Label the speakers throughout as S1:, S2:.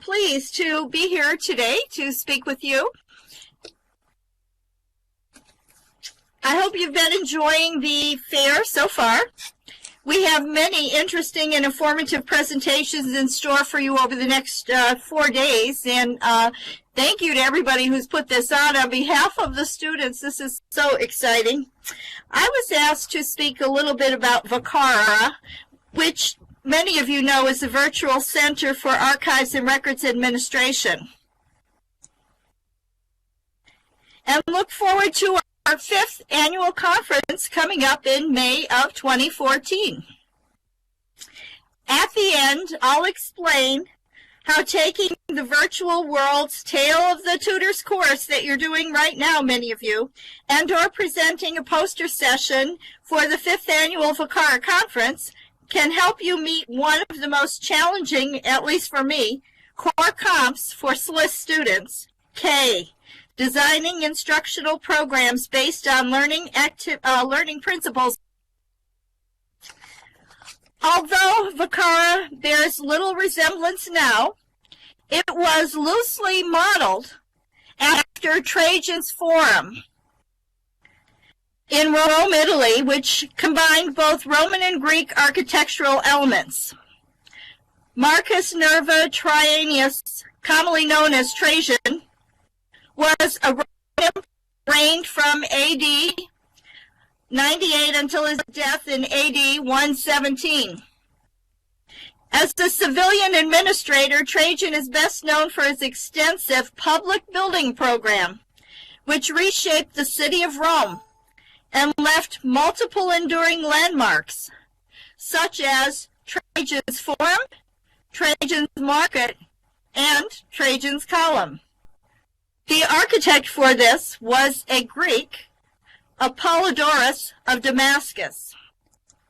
S1: pleased to be here today to speak with you. I hope you've been enjoying the fair so far. We have many interesting and informative presentations in store for you over the next 4 days, and thank you to everybody who's put this on behalf of the students. This is so exciting. I was asked to speak a little bit about VCARA, which many of you know is the Virtual Center for Archives and Records Administration. And look forward to our 5th annual conference coming up in May of 2014. At the end, I'll explain how taking the virtual world's Tale of the Tutors course that you're doing right now, many of you, and/or presenting a poster session for the 5th annual VCARA conference can help you meet one of the most challenging, at least for me, core comps for SLIS students, K. Designing instructional programs based on learning principles. Although VCARA bears little resemblance now, it was loosely modeled after Trajan's Forum in Rome, Italy, which combined both Roman and Greek architectural elements. Marcus Nerva Trajanus, commonly known as Trajan, was a Roman reigned from AD 98 until his death in AD 117. As a civilian administrator, Trajan is best known for his extensive public building program, which reshaped the city of Rome and left multiple enduring landmarks, such as Trajan's Forum, Trajan's Market, and Trajan's Column. The architect for this was a Greek, Apollodorus of Damascus.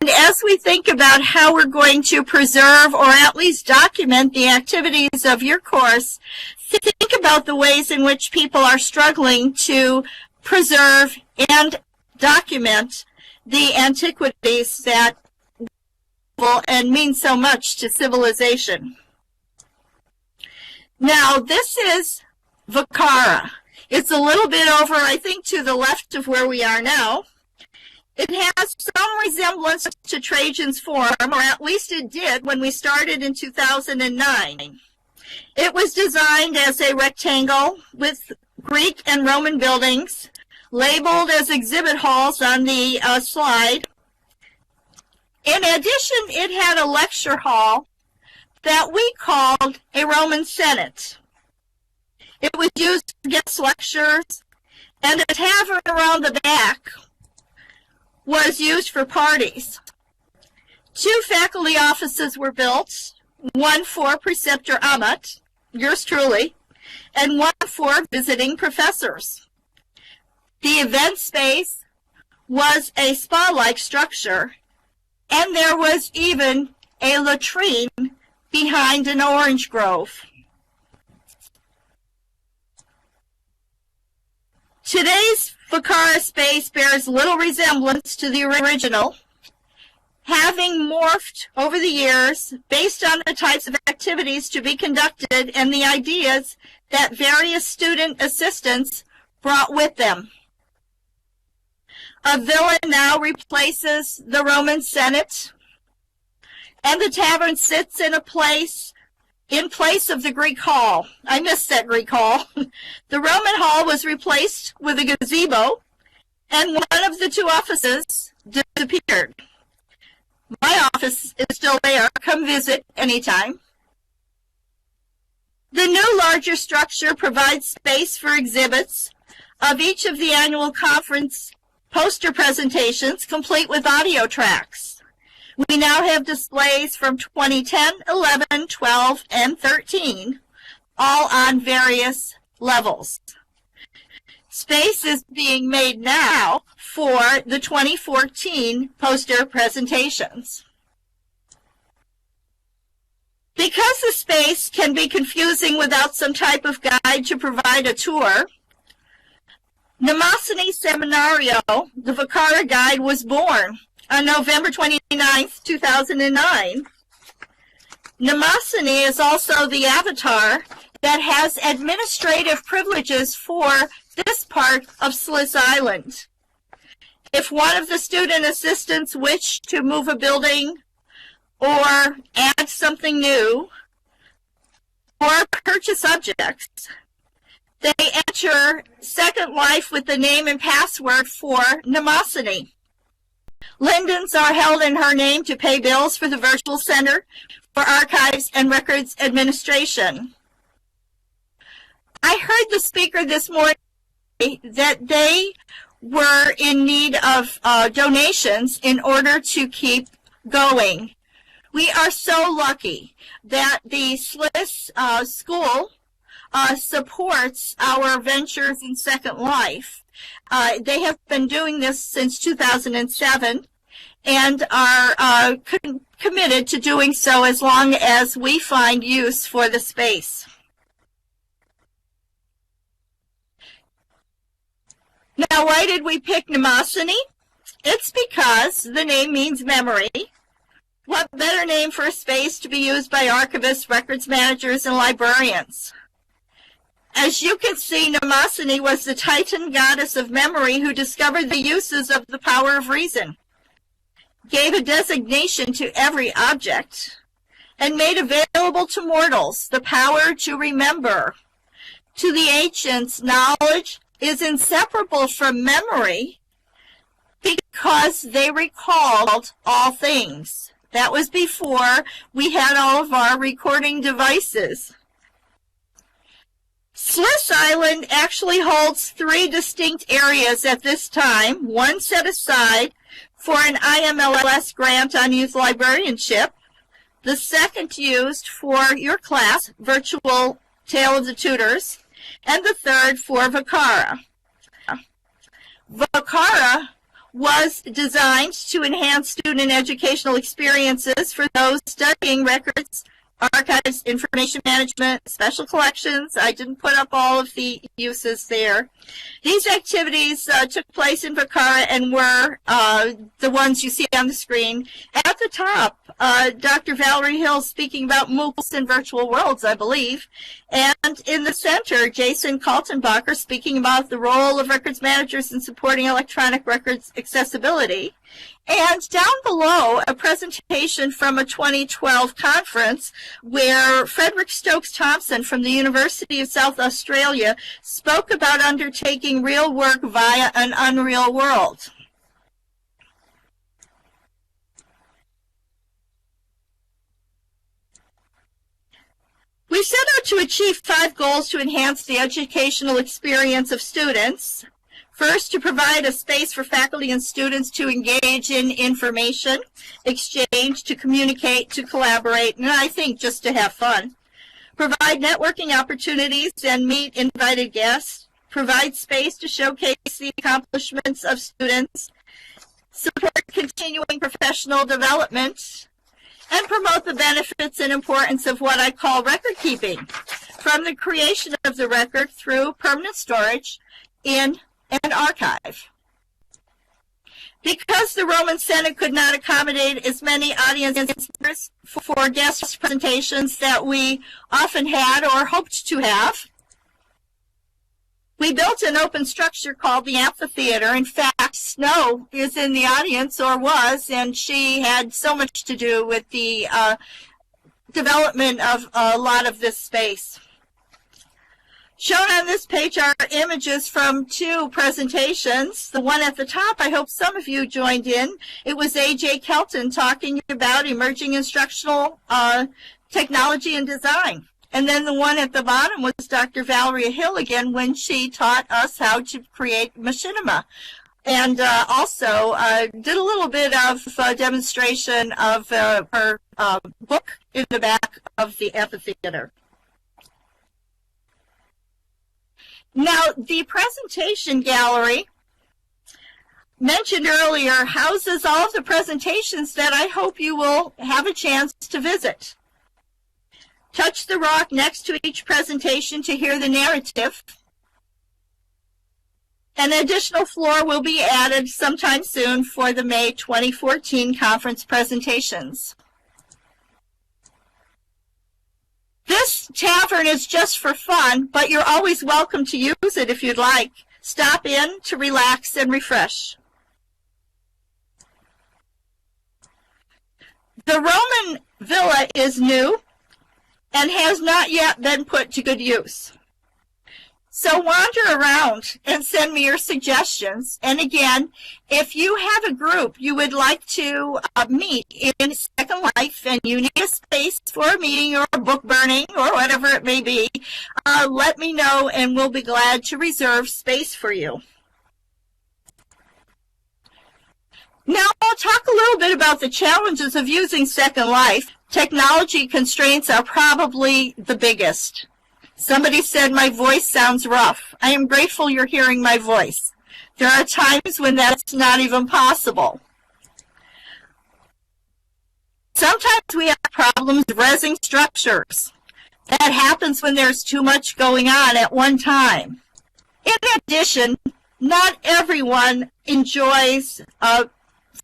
S1: And as we think about how we're going to preserve or at least document the activities of your course, think about the ways in which people are struggling to preserve and document the antiquities that and mean so much to civilization. Now, this is VCARA. It's a little bit over, I think, to the left of where we are now. It has some resemblance to Trajan's Forum, or at least it did when we started in 2009. It was designed as a rectangle with Greek and Roman buildings, labeled as exhibit halls on the slide. In addition, it had a lecture hall that we called a Roman Senate. It was used for guest lectures, and a tavern around the back was used for parties. 2 faculty offices were built, one for Preceptor Amat, yours truly, and one for visiting professors. The event space was a spa-like structure, and there was even a latrine behind an orange grove. Today's VCARA space bears little resemblance to the original, having morphed over the years based on the types of activities to be conducted and the ideas that various student assistants brought with them. A villa now replaces the Roman Senate, and the tavern sits in place of the Greek hall. I missed that Greek hall. The Roman hall was replaced with a gazebo, and one of the 2 offices disappeared. My office is still there. Come visit anytime. The new larger structure provides space for exhibits of each of the annual conference poster presentations, complete with audio tracks. We now have displays from 2010, 11, 12, and 13, all on various levels. Space is being made now for the 2014 poster presentations. Because the space can be confusing without some type of guide to provide a tour, Mnemosyne Seminario, the VCARA guide, was born on November 29, 2009. Mnemosyne is also the avatar that has administrative privileges for this part of SLIS Island. If one of the student assistants wish to move a building or add something new or purchase objects, they enter Second Life with the name and password for Mnemosyne. Lindens are held in her name to pay bills for the Virtual Center for Archives and Records Administration. I heard the speaker this morning that they were in need of donations in order to keep going. We are so lucky that the SLIS school supports our ventures in Second Life. They have been doing this since 2007 and are committed to doing so as long as we find use for the space. Now, why did we pick Mnemosyne? It's because the name means memory. What better name for a space to be used by archivists, records managers, and librarians? As you can see, Mnemosyne was the Titan goddess of memory who discovered the uses of the power of reason, gave a designation to every object, and made available to mortals the power to remember. To the ancients, knowledge is inseparable from memory because they recalled all things. That was before we had all of our recording devices. SLIS Island actually holds 3 distinct areas at this time, one set aside for an IMLS grant on youth librarianship, the second used for your class, Virtual Tale of the Tutors, and the third for VCARA. VCARA was designed to enhance student educational experiences for those studying records, archives, information management, special collections. I didn't put up all of the uses there. These activities took place in VCARA and were the ones you see on the screen. At the top, Dr. Valerie Hill speaking about MOOCs and virtual worlds, I believe. And in the center, Jason Kaltenbacher speaking about the role of records managers in supporting electronic records accessibility. And down below, a presentation from a 2012 conference where Frederick Stokes Thompson from the University of South Australia spoke about undertaking real work via an unreal world. We set out to achieve 5 goals to enhance the educational experience of students. First, to provide a space for faculty and students to engage in information, exchange, to communicate, to collaborate, and I think just to have fun. Provide networking opportunities and meet invited guests. Provide space to showcase the accomplishments of students. Support continuing professional development. And promote the benefits and importance of what I call record keeping, from the creation of the record through permanent storage in an archive. Because the Roman Senate could not accommodate as many audience members for guest presentations that we often had or hoped to have, we built an open structure called the amphitheater. In fact, Snow is in the audience, or was, and she had so much to do with the development of a lot of this space. Shown on this page are images from 2 presentations. The one at the top, I hope some of you joined in. It was A.J. Kelton talking about emerging instructional technology and design. And then the one at the bottom was Dr. Valerie Hill again when she taught us how to create machinima. And also did a little bit of demonstration of her book in the back of the amphitheater. Now, the presentation gallery mentioned earlier houses all of the presentations that I hope you will have a chance to visit. Touch the rock next to each presentation to hear the narrative. An additional floor will be added sometime soon for the May 2014 conference presentations. This tavern is just for fun, but you're always welcome to use it if you'd like. Stop in to relax and refresh. The Roman villa is new and has not yet been put to good use. So wander around and send me your suggestions. And again, if you have a group you would like to meet in Second Life and you need a space for a meeting or a book burning or whatever it may be, let me know and we'll be glad to reserve space for you. Now I'll talk a little bit about the challenges of using Second Life. Technology constraints are probably the biggest. Somebody said my voice sounds rough. I am grateful you're hearing my voice. There are times when that's not even possible. Sometimes we have problems resing structures. That happens when there's too much going on at one time. In addition, not everyone enjoys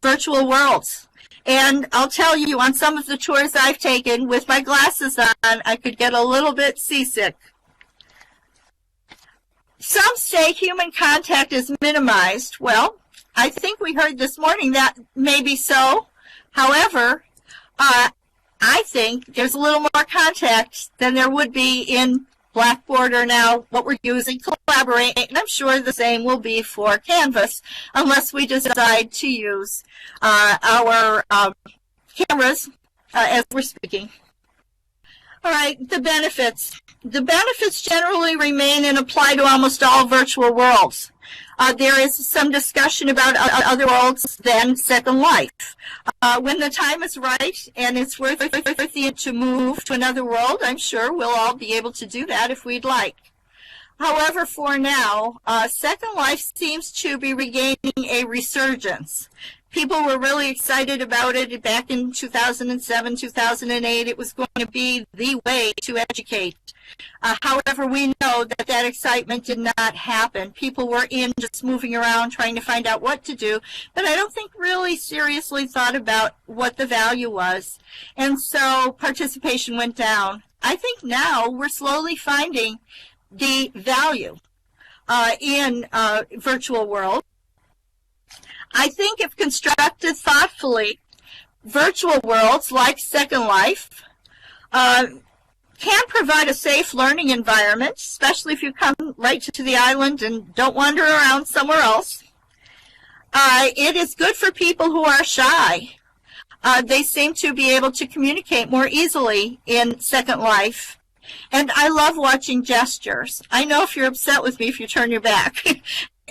S1: virtual worlds. And I'll tell you, on some of the tours I've taken with my glasses on, I could get a little bit seasick. Some say human contact is minimized. Well, I think we heard this morning that may be so. However, I think there's a little more contact than there would be in Blackboard or now what we're using, Collaborate, and I'm sure the same will be for Canvas unless we decide to use our cameras as we're speaking. All right, the benefits. The benefits generally remain and apply to almost all virtual worlds. There is some discussion about other worlds than Second Life. When the time is right and it's worth it to move to another world, I'm sure we'll all be able to do that if we'd like. However, for now, Second Life seems to be regaining a resurgence. People were really excited about it back in 2007, 2008. It was going to be the way to educate. However, we know that that excitement did not happen. People were in just moving around trying to find out what to do, but I don't think really seriously thought about what the value was. And so participation went down. I think now we're slowly finding the value in virtual world. I think if constructed thoughtfully, virtual worlds like Second Life can provide a safe learning environment, especially if you come right to the island and don't wander around somewhere else. It is good for people who are shy. They seem to be able to communicate more easily in Second Life. And I love watching gestures. I know if you're upset with me if you turn your back.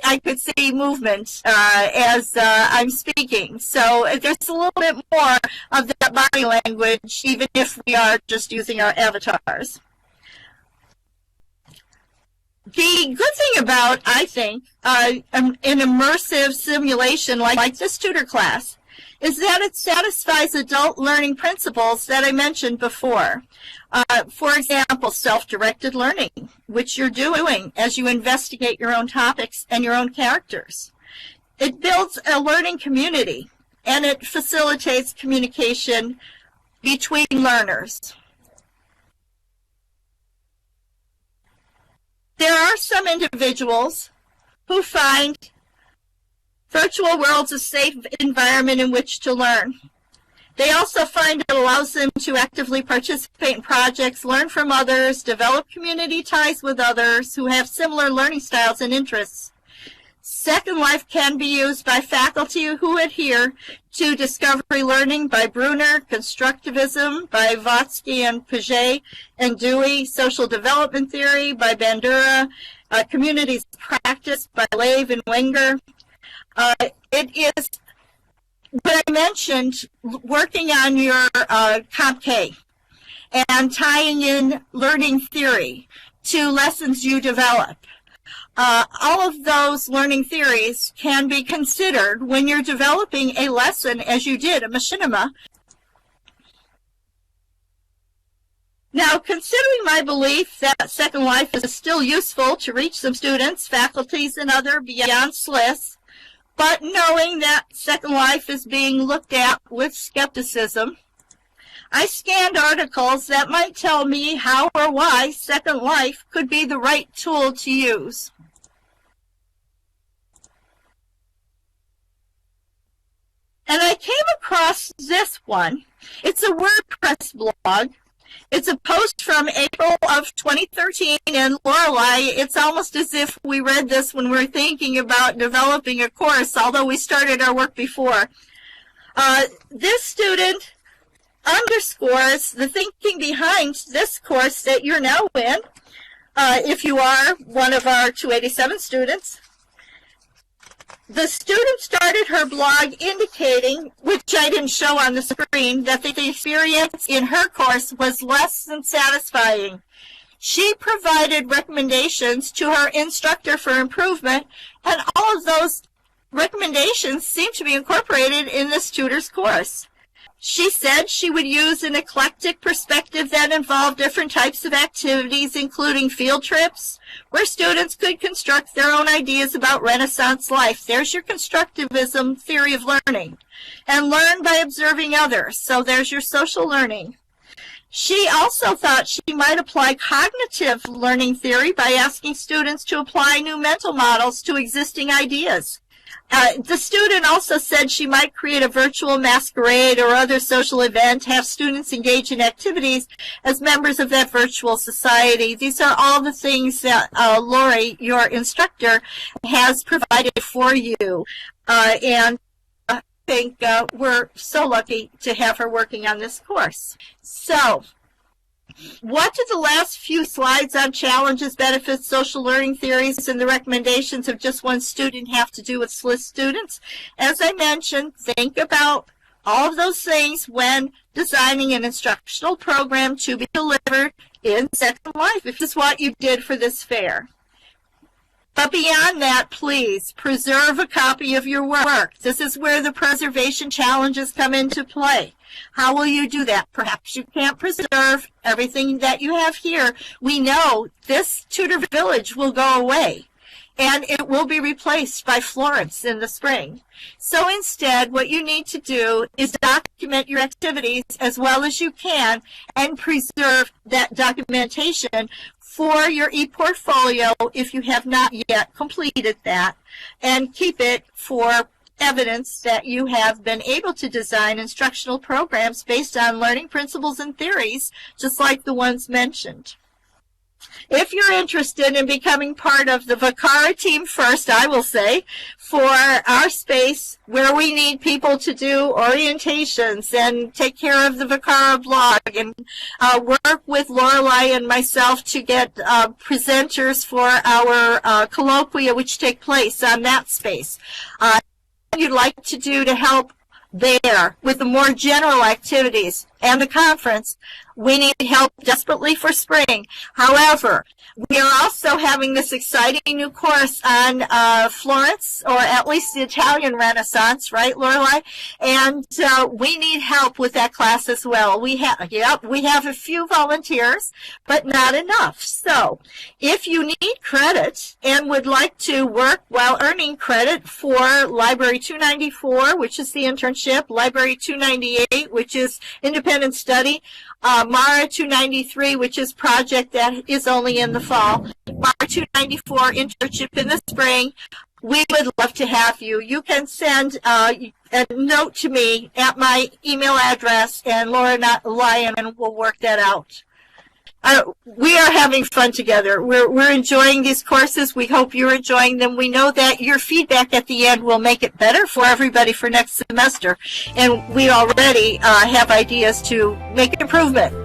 S1: I could see movement as I'm speaking. So there's a little bit more of that body language, even if we are just using our avatars. The good thing about, I think, an immersive simulation like this tutor class is that it satisfies adult learning principles that I mentioned before. For example, self-directed learning, which you're doing as you investigate your own topics and your own characters. It builds a learning community, and it facilitates communication between learners. There are some individuals who find virtual worlds a safe environment in which to learn. They also find it allows them to actively participate in projects, learn from others, develop community ties with others who have similar learning styles and interests. Second Life can be used by faculty who adhere to discovery learning by Bruner, constructivism by Votsky and Piaget and Dewey, social development theory by Bandura, communities practice by Lave and Wenger. It is what I mentioned, working on your Comp K and tying in learning theory to lessons you develop. All of those learning theories can be considered when you're developing a lesson as you did at Machinima. Now, considering my belief that Second Life is still useful to reach some students, faculties, and other beyond SLIS, but knowing that Second Life is being looked at with skepticism, I scanned articles that might tell me how or why Second Life could be the right tool to use. And I came across this one. It's a WordPress blog. It's a post from April of 2013, and Lorelei, it's almost as if we read this when we were thinking about developing a course, although we started our work before. This student underscores the thinking behind this course that you're now in, if you are one of our 287 students. The student started her blog indicating, which I didn't show on the screen, that the experience in her course was less than satisfying. She provided recommendations to her instructor for improvement, and all of those recommendations seem to be incorporated in this tutor's course. She said she would use an eclectic perspective that involved different types of activities, including field trips, where students could construct their own ideas about Renaissance life. There's your constructivism theory of learning. And learn by observing others. So there's your social learning. She also thought she might apply cognitive learning theory by asking students to apply new mental models to existing ideas. The student also said she might create a virtual masquerade or other social event, have students engage in activities as members of that virtual society. These are all the things that Lori, your instructor, has provided for you. And I think we're so lucky to have her working on this course. So, what do the last few slides on challenges, benefits, social learning theories, and the recommendations of just one student have to do with SLIS students? As I mentioned, think about all of those things when designing an instructional program to be delivered in Second Life, if this is what you did for this fair. But beyond that, please preserve a copy of your work. This is where the preservation challenges come into play. How will you do that? Perhaps you can't preserve everything that you have here. We know this tutor village will go away, and it will be replaced by Florence in the spring. So instead, what you need to do is document your activities as well as you can and preserve that documentation for your e-portfolio if you have not yet completed that, and keep it for evidence that you have been able to design instructional programs based on learning principles and theories, just like the ones mentioned. If you're interested in becoming part of the VCARA team first, I will say, for our space where we need people to do orientations and take care of the VCARA blog and work with Lorelei and myself to get presenters for our colloquia which take place on that space. You'd like to do to help there with the more general activities and the conference, we need help desperately for spring. However, we are also having this exciting new course on Florence, or at least the Italian Renaissance, right, Lorelei? And we need help with that class as well. We have a few volunteers, but not enough. So, if you need credit and would like to work while earning credit for Library 294, which is the internship, Library 298, which is independent study, MARA 293, which is project that is only in the fall, MARA 294 internship in the spring. We would love to have you. You can send a note to me at my email address, and Laura Lyon will work that out. We are having fun together. We're enjoying these courses. We hope you're enjoying them. We know that your feedback at the end will make it better for everybody for next semester. And we already have ideas to make improvement.